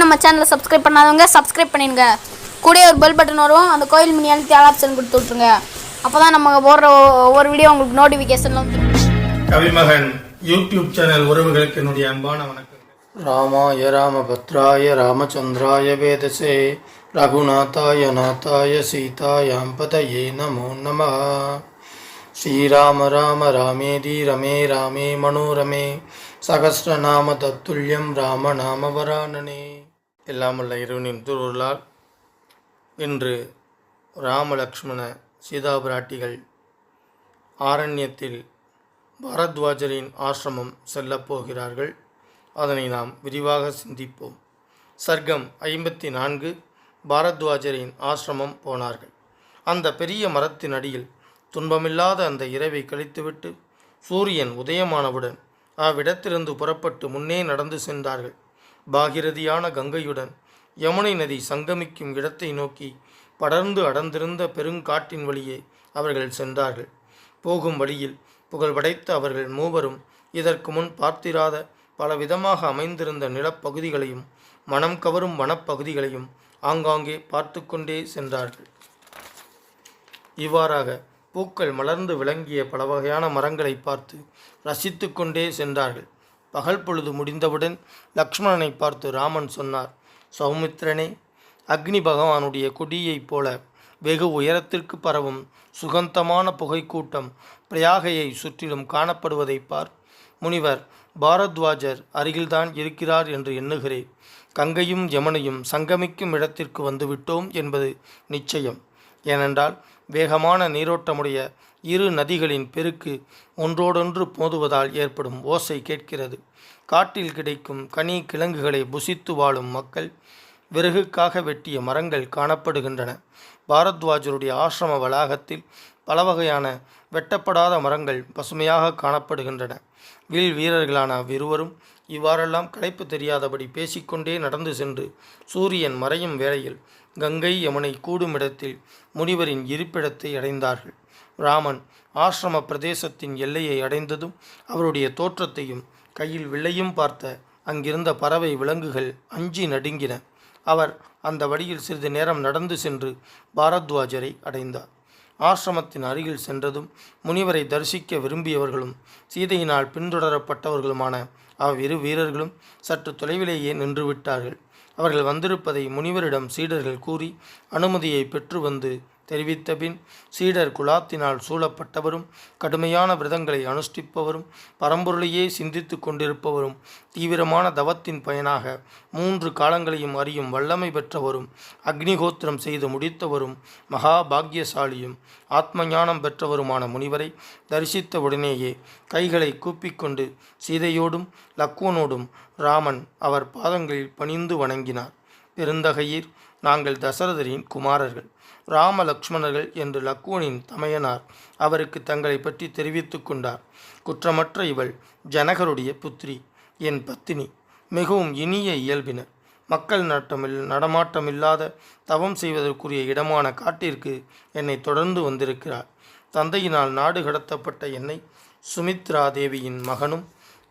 நம்ம சேனலை சப்ஸ்கிரைப் பண்ணாதவங்க சப்ஸ்கிரைப் பண்ணிடுங்க. கூட ஒரு பெல் பட்டன் வரும், அந்த கோயில் மினி அழுத்தி ஆல் ஆப்ஷன் கொடுத்து விட்ருங்க. அப்போ தான் நம்ம போடுற ஒவ்வொரு வீடியோ உங்களுக்கு நோட்டிஃபிகேஷன்ல வந்து. கவிமகன் யூடியூப் சேனல் உறவுகளுக்கு என்னுடைய அன்பான வணக்கம். ராமாய ராமபத்ராய ராமச்சந்திராய வேதசே ரகுநாதாய நாதாய சீதாயாம் பதயே நமோ நமः. ஸ்ரீராம ராம ராமேதி ரமே ராமே மனோரமே சகஸ்ரநாம தத்துல்யம் ராம நாம வரானனே. எல்லாமல்ல இறைவனின் திருவருளால் இன்று ராமலக்ஷ்மண சீதாபிராட்டிகள் ஆரண்யத்தில் பாரத்வாஜரின் ஆசிரமம் செல்லப்போகிறார்கள். அதனை நாம் விரிவாக சிந்திப்போம். சர்க்கம் 54. பாரத்வாஜரின் ஆசிரமம் போனார்கள். அந்த பெரிய மரத்தின் அடியில் துன்பமில்லாத அந்த இரவை கழித்துவிட்டு சூரியன் உதயமானவுடன் அவ்விடத்திலிருந்து புறப்பட்டு முன்னே நடந்து சென்றார்கள். பாகிரதியான கங்கையுடன் யமுனை நதி சங்கமிக்கும் இடத்தை நோக்கி படர்ந்து அடர்ந்திருந்த பெருங்காட்டின் வழியே அவர்கள் சென்றார்கள். போகும் வழியில் புகழ்படைத்த அவர்கள் மூவரும் இதற்கு முன் பார்த்திராத பலவிதமாக அமைந்திருந்த நிலப்பகுதிகளையும் மனம் கவரும் வனப்பகுதிகளையும் ஆங்காங்கே பார்த்து கொண்டே சென்றார்கள். இவ்வாறாக பூக்கள் மலர்ந்து விளங்கிய பல வகையான மரங்களை பார்த்து ரசித்து கொண்டே சென்றார்கள். பகல் பொழுது முடிந்தவுடன் லக்ஷ்மணனை பார்த்து ராமன் சொன்னார், சௌமித்திரனே, அக்னி பகவானுடைய கொடியைப் போல வெகு உயரத்திற்கு பரவும் சுகந்தமான புகைக்கூட்டம் பிரயாகையை சுற்றிலும் காணப்படுவதை பார். முனிவர் பாரத்வாஜர் அருகில்தான் இருக்கிறார் என்று எண்ணுகிறேன். கங்கையும் யமுனையும் சங்கமிக்கும் இடத்திற்கு வந்துவிட்டோம் என்பது நிச்சயம். ஏனென்றால் வேகமான நீரோட்டமுடைய இரு நதிகளின் பெருக்கு ஒன்றோடொன்று மோதுவதால் ஏற்படும் ஓசை கேட்கிறது. காட்டில் கிடைக்கும் கனி கிழங்குகளை புசித்து வாழும் மக்கள், விறகுக்காக வெட்டிய மரங்கள் காணப்படுகின்றன. பாரத்வாஜருடைய ஆசிரம வளாகத்தில் பல வகையான வெட்டப்படாத மரங்கள் பசுமையாக காணப்படுகின்றன. வில் வீரர்களான அவ்விருவரும் இவ்வாறெல்லாம் களைப்பு தெரியாதபடி பேசிக்கொண்டே நடந்து சென்று சூரியன் மறையும் வேளையில் கங்கை யமுனை கூடுமிடத்தில் முனிவரின் இருப்பிடத்தை அடைந்தார்கள். ராமன் ஆசிரம பிரதேசத்தின் எல்லையை அடைந்ததும் அவருடைய தோற்றத்தையும் கையில் வில்லையும் பார்த்த அங்கிருந்த பறவை விலங்குகள் அஞ்சி நடுங்கின. அவர் அந்த வழியில் சிறிது நேரம் நடந்து சென்று பாரத்வாஜரை அடைந்தார். ஆசிரமத்தின் அருகில் சென்றதும் முனிவரை தரிசிக்க விரும்பியவர்களும் சீதையினால் பின்தொடரப்பட்டவர்களுமான அவ்விரு வீரர்களும் சற்று தொலைவிலேயே நின்றுவிட்டார்கள். அவர்கள் வந்திருப்பதை முனிவரிடம் சீடர்கள் கூறி அனுமதியை பெற்று வந்து தெரிவித்தபின் சீடர் குலாத்தினால் சூழப்பட்டவரும் கடுமையான விரதங்களை அனுஷ்டிப்பவரும் பரம்பொருளையே சிந்தித்து கொண்டிருப்பவரும் தீவிரமான தவத்தின் பயனாக 3 காலங்களையும் அறியும் வல்லமை பெற்றவரும் அக்னிகோத்திரம் செய்து முடித்தவரும் மகாபாகியசாலியும் ஆத்ம ஞானம் பெற்றவருமான முனிவரை தரிசித்தவுடனேயே கைகளை கூப்பிக்கொண்டு சீதையோடும் லக்குவனோடும் ராமன் அவர் பாதங்களில் பணிந்து வணங்கினார். பெருந்தகையீர், நாங்கள் தசரதரின் குமாரர்கள், ராம லக்ஷ்மணர்கள் என்று லக்குவனின் தமையனார் அவருக்கு தங்களை பற்றி தெரிவித்து கொண்டார். குற்றமற்ற இவள் ஜனகருடைய புத்திரி, என் பத்தினி, மிகவும் இனிய இயல்பினர். மக்கள் நடமாட்டமில்லாத தவம் செய்வதற்குரிய இடமான காட்டிற்கு என்னை தொடர்ந்து வந்திருக்கிறார். தந்தையினால் நாடு கடத்தப்பட்ட என்னை சுமித்ரா தேவியின் மகனும்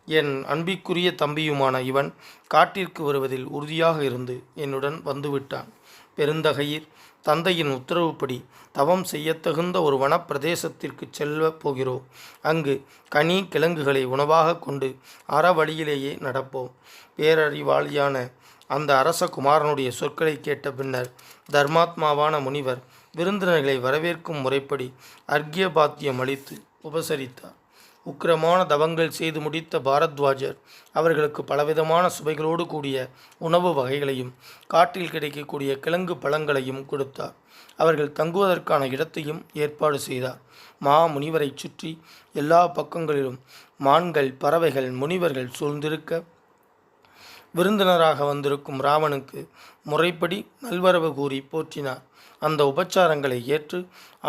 என் அன்பிற்குரிய தம்பியுமான இவன் காட்டிற்கு வருவதில் உறுதியாக இருந்து என்னுடன் வந்துவிட்டான். பெருந்தகையீர், தந்தையின் உத்தரவுப்படி தவம் செய்யத்தகுந்த ஒரு வனப்பிரதேசத்திற்கு செல்ல போகிறோம். அங்கு கனி கிழங்குகளை உணவாக கொண்டு அறவழியிலேயே நடப்போம். பேரறிவாளியான அந்த அரச குமாரனுடைய சொற்களை கேட்ட பின்னர் தர்மாத்மாவான முனிவர் விருந்தினர்களை வரவேற்கும் முறைப்படி அர்க்கியபாத்தியம் அளித்து உபசரித்தார். உக்கிரமான தவங்கள் செய்து முடித்த பாரத்வாஜர் அவர்களுக்கு பலவிதமான சுவைகளோடு கூடிய உணவு வகைகளையும் காட்டில் கிடைக்கக்கூடிய கிழங்கு பழங்களையும் கொடுத்தார். அவர்கள் தங்குவதற்கான இடத்தையும் ஏற்பாடு செய்தார். முனிவரை சுற்றி எல்லா பக்கங்களிலும் மான்கள், பறவைகள், முனிவர்கள் சூழ்ந்திருக்க விருந்தினராக வந்திருக்கும் ராவனுக்கு முறைப்படி நல்வரவு கூறி போற்றினார். அந்த உபச்சாரங்களை ஏற்று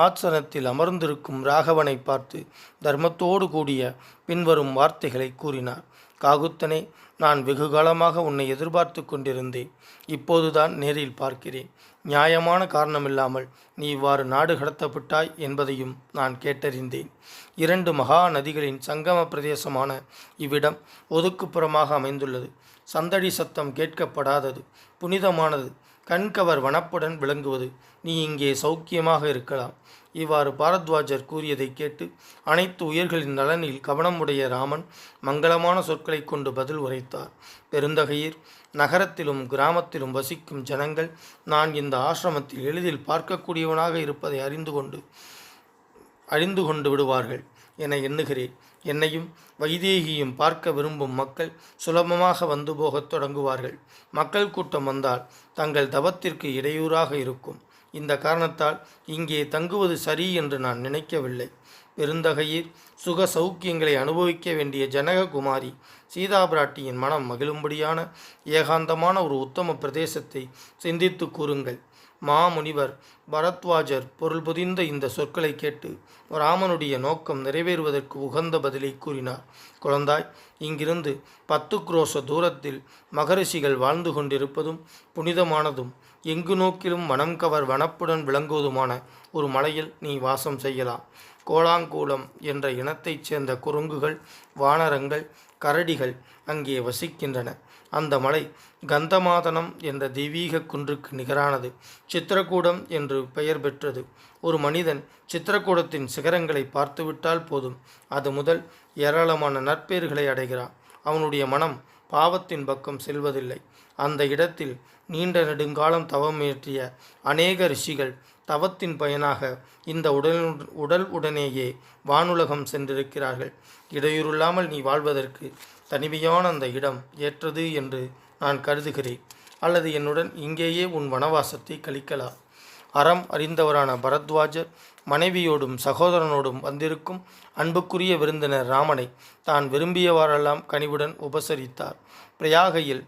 ஆசனத்தில் அமர்ந்திருக்கும் ராகவனை பார்த்து தர்மத்தோடு கூடிய பின்வரும் வார்த்தைகளை கூறினார். காகுத்தனே, நான் வெகு காலமாக உன்னை எதிர்பார்த்து கொண்டிருந்தேன். இப்போதுதான் நேரில் பார்க்கிறேன். நியாயமான காரணமில்லாமல் நீ இவ்வாறு நாடு கடத்தப்பட்டாய் என்பதையும் நான் கேட்டறிந்தேன். 2 மகா நதிகளின் சங்கம பிரதேசமான இவ்விடம் ஒதுக்குப்புறமாக அமைந்துள்ளது. சந்தடி சத்தம் கேட்கப்படாதது, புனிதமானது, கண்கவர் வனப்புடன் விளங்குவது. நீ இங்கே சௌக்கியமாக இருக்கலாம். இவ்வாறு பாரத்வாஜர் கூறியதை கேட்டு அனைத்து உயிர்களின் நலனில் கவனமுடைய ராமன் மங்களமான சொற்களை கொண்டு பதில் உரைத்தார். பெருந்தகையீர், நகரத்திலும் கிராமத்திலும் வசிக்கும் ஜனங்கள் நான் இந்த ஆசிரமத்தில் எளிதில் பார்க்கக்கூடியவனாக இருப்பதை அறிந்து கொண்டு விடுவார்கள் என எண்ணுகிறேன். என்னையும் வைதேகியும் பார்க்க விரும்பும் மக்கள் சுலபமாக வந்து போகத் தொடங்குவார்கள். மக்கள் கூட்டம் வந்தால் தங்கள் தவத்திற்கு இடையூறாக இருக்கும். இந்த காரணத்தால் இங்கே தங்குவது சரி என்று நான் நினைக்கவில்லை. பெருந்தகையீர், சுக சௌக்கியங்களை அனுபவிக்க வேண்டிய ஜனககுமாரி சீதா பிராட்டியின் மனம் மகிழும்படியான ஏகாந்தமான ஒரு உத்தம பிரதேசத்தை சிந்தித்து கூறுங்கள். மாமுனிவர் பரத்வாஜர் பொருள் புதிந்த இந்த சொற்களை கேட்டு ராமனுடைய நோக்கம் நிறைவேறுவதற்கு உகந்த பதிலை கூறினார். குழந்தாய், இங்கிருந்து 10 குரோச தூரத்தில் மகரிஷிகள் வாழ்ந்து கொண்டிருப்பதும் புனிதமானதும் எங்கு நோக்கிலும் மனம் கவர் வனப்புடன் விளங்குவதுமான ஒரு மலையில் நீ வாசம் செய்யலாம். கோலாங்கூலம் என்ற இனத்தைச் சேர்ந்த குரங்குகள், வானரங்கள், கரடிகள் அங்கே வசிக்கின்றன. அந்த மலை கந்தமாதனம் என்ற தெய்வீக குன்றுக்கு நிகரானது. சித்திரக்கூடம் என்று பெயர் பெற்றது. ஒரு மனிதன் சித்திரக்கூடத்தின் சிகரங்களை பார்த்துவிட்டால் போதும், அது முதல் ஏராளமான நற்பேறுகளை அடைகிறான். அவனுடைய மனம் பாவத்தின் பக்கம் செல்வதில்லை. அந்த இடத்தில் நீண்ட நெடுங்காலம் தவமேற்றிய அநேக ரிஷிகள் தவத்தின் பயனாக இந்த உடல் உடனேயே வானுலகம் சென்றிருக்கிறார்கள். இடையூறில்லாமல் நீ வாழ்வதற்கு தனிமையான அந்த இடம் ஏற்றது என்று நான் கருதுகிறேன். அல்லது என்னுடன் இங்கேயே உன் வனவாசத்தை கழிக்கலாம். அறம் அறிந்தவரான பரத்வாஜர் மனைவியோடும் சகோதரனோடும் வந்திருக்கும் அன்புக்குரிய விருந்தினர் ராமனை தான் விரும்பியவாறெல்லாம் கனிவுடன் உபசரித்தார். பிரயாகையில்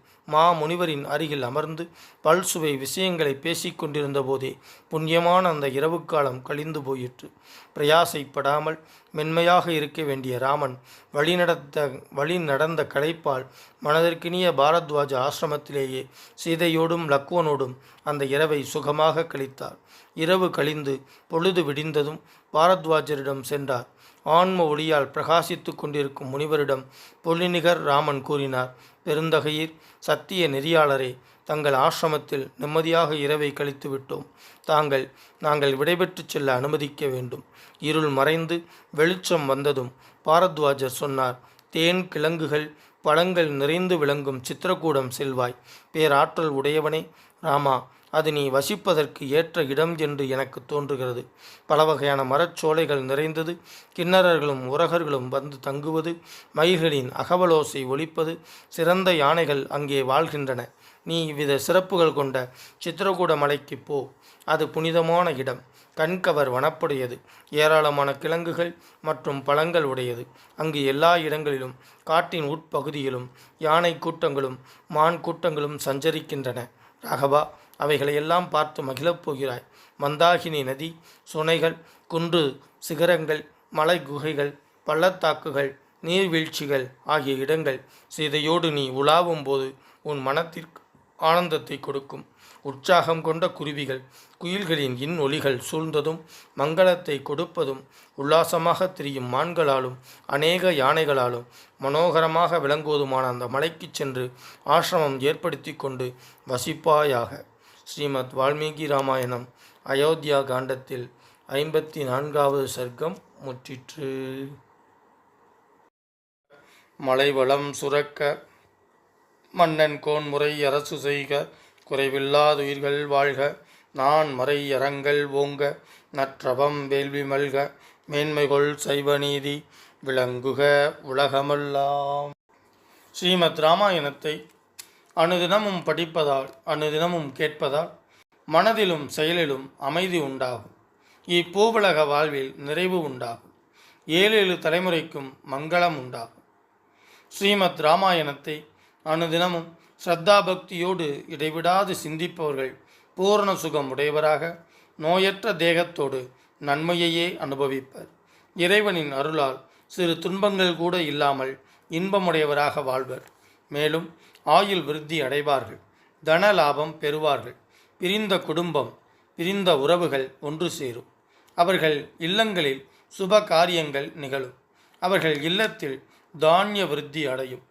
முனிவரின் அருகில் அமர்ந்து பல்சுவை விஷயங்களை பேசிக்கொண்டிருந்த போதே புண்ணியமான அந்த இரவு காலம் கழிந்து போயிற்று. பிரயாசைப்படாமல் மென்மையாக இருக்க வேண்டிய ராமன் வழி நடந்த களைப்பால் மனதிற்கினிய பாரத்வாஜ ஆசிரமத்திலேயே சீதையோடும் லக்குவனோடும் அந்த இரவை சுகமாக கழித்தார். இரவு கழிந்து பொழுது விடிந்ததும் பாரத்வாஜரிடம் சென்றார். ஆன்ம ஒளியால் பிரகாசித்து கொண்டிருக்கும் முனிவரிடம் பொலிநிகர் ராமன் கூறினார். பெருந்தகையீர், சத்திய நெறியாளரே, தங்கள் ஆசிரமத்தில் நிம்மதியாக இரவை கழித்து விட்டோம். நாங்கள் விடைபெற்று செல்ல அனுமதிக்க வேண்டும். இருள் மறைந்து வெளிச்சம் வந்ததும் பாரத்வாஜர் சொன்னார். தேன், கிழங்குகள், பழங்கள் நிறைந்து விளங்கும் சித்திரக்கூடம் செல்வாய். பேராற்றல் உடையவனே ராமா, அது நீ வசிப்பதற்கு ஏற்ற இடம் என்று எனக்கு தோன்றுகிறது. பல வகையான மரச்சோலைகள் நிறைந்தது. கிண்ணறர்களும் உரகர்களும் வந்து தங்குவது, மயில்களின் அகவலோசை ஒலிப்பது, சிறந்த யானைகள் அங்கே வாழ்கின்றன. நீ இவ்வித சிறப்புகள் கொண்ட சித்திரகூட மலைக்கு போ. அது புனிதமான இடம், கண்கவர் வனப்புடையது, ஏராளமான கிழங்குகள் மற்றும் பழங்கள் உடையது. அங்கு எல்லா இடங்களிலும் காட்டின் உட்பகுதியிலும் யானை கூட்டங்களும் மான் கூட்டங்களும் சஞ்சரிக்கின்றன. ராகவா, அவைகளையெல்லாம் பார்த்து மகிழப் போகிறாய். மந்தாகினி நதி, சுனைகள், குன்று சிகரங்கள், மலை குகைகள், பள்ளத்தாக்குகள், நீர்வீழ்ச்சிகள் ஆகிய இடங்கள் சீதையோடு நீ உலாவும் போது உன் மனத்திற்கு ஆனந்தத்தை கொடுக்கும். உற்சாகம் கொண்ட குருவிகள், குயில்களின் ஒலிகள் சூழ்ந்ததும் மங்களத்தை கொடுப்பதும், உல்லாசமாக திரியும் மான்களாலும் அநேக யானைகளாலும் மனோகரமாக விளங்குவதுமான அந்த மலைக்கு சென்று ஆசிரமம் ஏற்படுத்தி கொண்டு வசிப்பாயாக. ஸ்ரீமத் வால்மீகி ராமாயணம் அயோத்தியா காண்டத்தில் 54வது சர்க்கம் முற்றிற்று. மலைவளம் சுரக்க மன்னன் கோன்முறை அரசு செய்க, குறைவில்லாதுயிர்கள் வாழ்க, நான் மறை அறங்கள் ஓங்க, நற்றவம் வேள்வி மல்க, மேன்மைகொள் சைவநீதி விளங்குக உலகமெல்லாம். ஸ்ரீமத் ராமாயணத்தை அனுதினமும் படிப்பதால், அனுதினமும் கேட்பதால் மனதிலும் செயலிலும் அமைதி உண்டாகும். இப்பூவுலக வாழ்வில் நிறைவு உண்டாகும். 7 தலைமுறைக்கும் மங்களம் உண்டாகும். ஸ்ரீமத் ராமாயணத்தை அனுதினமும் ஸ்ரத்தாபக்தியோடு இடைவிடாது சிந்திப்பவர்கள் பூரண சுகம் உடையவராக நோயற்ற தேகத்தோடு நன்மையையே அனுபவிப்பர். இறைவனின் அருளால் சிறு துன்பங்கள் கூட இல்லாமல் இன்பமுடையவராக வாழ்வர். மேலும் ஆயுள் விருத்தி அடைவார்கள். தன லாபம் பெறுவார்கள். பிரிந்த குடும்பம், பிரிந்த உறவுகள் ஒன்று சேரும். அவர்கள் இல்லங்களில் சுப காரியங்கள் நிகழும். அவர்கள் இல்லத்தில் தானிய விருத்தி அடையும்.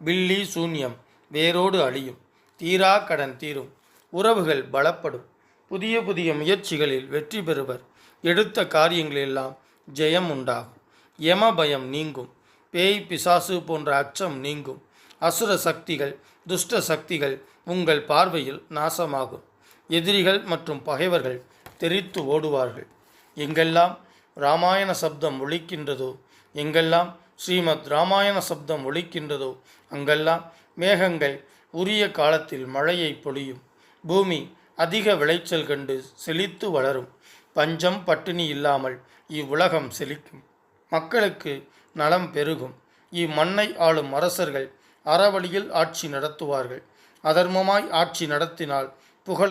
பில்லி சூன்யம் வேரோடு அழியும். தீரா கடன் தீரும். உறவுகள் பலப்படும். புதிய புதிய முயற்சிகளில் வெற்றி பெறுவர். எடுத்த காரியங்களெல்லாம் ஜெயம் உண்டாகும். யம பயம் நீங்கும். பேய் பிசாசு போன்ற அச்சம் நீங்கும். அசுர சக்திகள், துஷ்ட சக்திகள் உங்கள் பார்வையில் நாசமாகும். எதிரிகள் மற்றும் பகைவர்கள் தெரித்து ஓடுவார்கள். எங்கெல்லாம் இராமாயண சப்தம் ஒலிக்கின்றதோ, எங்கெல்லாம் ஸ்ரீமத் இராமாயண சப்தம் ஒலிக்கின்றதோ அங்கெல்லாம் மேகங்கள் உரிய காலத்தில் மழையை பொழியும். பூமி அதிக விளைச்சல் கண்டு செழித்து வளரும். பஞ்சம் பட்டினி இல்லாமல் இவ்வுலகம் செழிக்கும். மக்களுக்கு நலம் பெருகும். இம்மண்ணை ஆளும் அரசர்கள் அறவழியில் ஆட்சி நடத்துவார்கள். அதர்மமாய் ஆட்சி நடத்தினால் புகழை